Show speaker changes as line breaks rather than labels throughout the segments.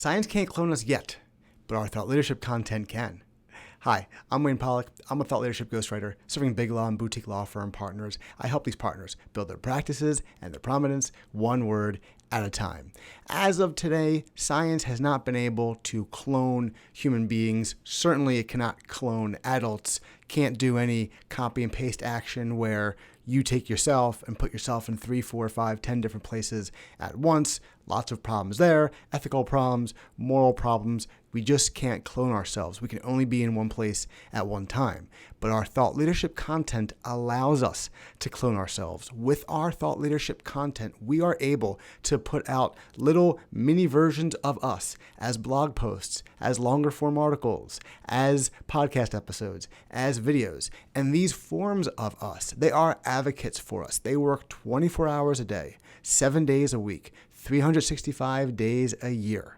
Science can't clone us yet, but our thought leadership content can. Hi, I'm Wayne Pollock. I'm a thought leadership ghostwriter serving big law and boutique law firm partners. I help these partners build their practices and their prominence one word at a time. As of today, science has not been able to clone human beings. Certainly it cannot clone adults, can't do any copy and paste action where you take yourself and put yourself in 3, 4, 5, 10 different places at once. Lots of problems there, ethical problems, moral problems. We just can't clone ourselves. We can only be in one place at one time. But our thought leadership content allows us to clone ourselves. With our thought leadership content, we are able to put out little mini versions of us as blog posts, as longer form articles, as podcast episodes, as videos. And these forms of us, they are advocates for us. They work 24 hours a day, 7 days a week, 365 days a year,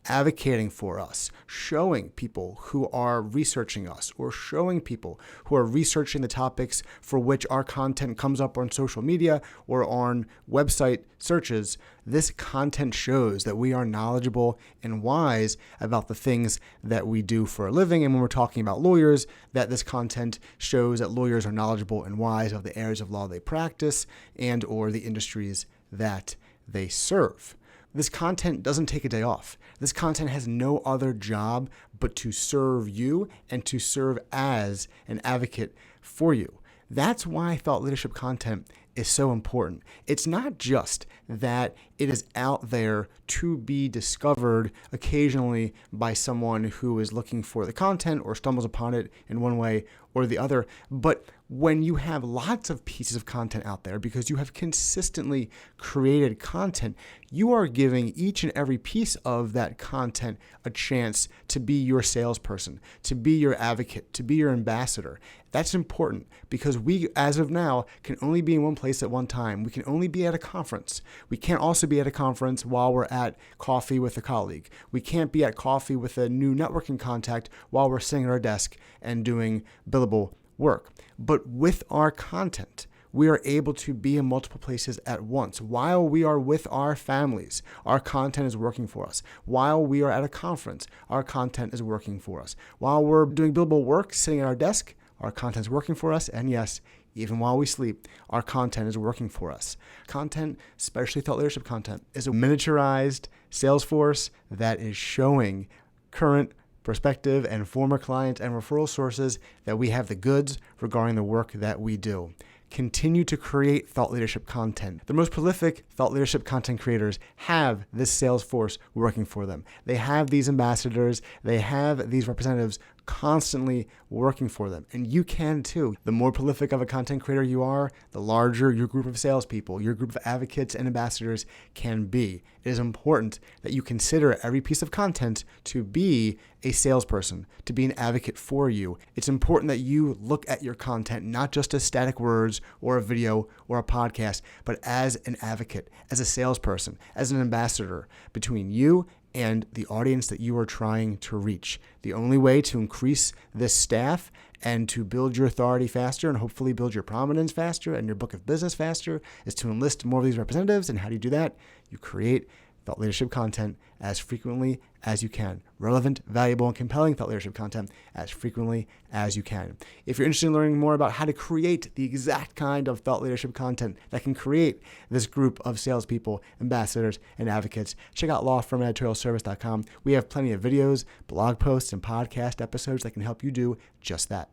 advocating for us, showing people who are researching us or showing people who are researching the topics for which our content comes up on social media or on website searches. This content shows that we are knowledgeable and wise about the things that we do for a living. And when we're talking about lawyers, that this content shows that lawyers are knowledgeable and wise of the areas of law they practice and or the industries that they serve. This content doesn't take a day off. This content has no other job but to serve you and to serve as an advocate for you. That's why thought leadership content is so important. It's not just that it is out there to be discovered occasionally by someone who is looking for the content or stumbles upon it in one way or the other, but when you have lots of pieces of content out there because you have consistently created content, you are giving each and every piece of that content a chance to be your salesperson, to be your advocate, to be your ambassador. That's important because we, as of now, can only be in one place at one time. We can only be at a conference. We can't also be at a conference while we're at coffee with a colleague. We can't be at coffee with a new networking contact while we're sitting at our desk and doing billable work. But with our content, we are able to be in multiple places at once. While we are with our families, our content is working for us. While we are at a conference, our content is working for us. While we're doing billable work, sitting at our desk, our content is working for us. And yes, even while we sleep, our content is working for us. Content, especially thought leadership content, is a miniaturized salesforce that is showing current, prospective, and former clients and referral sources that we have the goods regarding the work that we do. Continue to create thought leadership content. The most prolific thought leadership content creators have this sales force working for them. They have these ambassadors. They have these representatives constantly working for them. And you can too. The more prolific of a content creator you are, the larger your group of salespeople, your group of advocates and ambassadors can be. It is important that you consider every piece of content to be a salesperson, to be an advocate for you. It's important that you look at your content not just as static words or a video or a podcast, but as an advocate, as a salesperson, as an ambassador between you and the audience that you are trying to reach. The only way to increase this staff and to build your authority faster and hopefully build your prominence faster and your book of business faster is to enlist more of these representatives. And how do you do that? You create thought leadership content as frequently as you can. Relevant, valuable, and compelling thought leadership content as frequently as you can. If you're interested in learning more about how to create the exact kind of thought leadership content that can create this group of salespeople, ambassadors, and advocates, check out lawfirmeditorialservice.com. We have plenty of videos, blog posts, and podcast episodes that can help you do just that.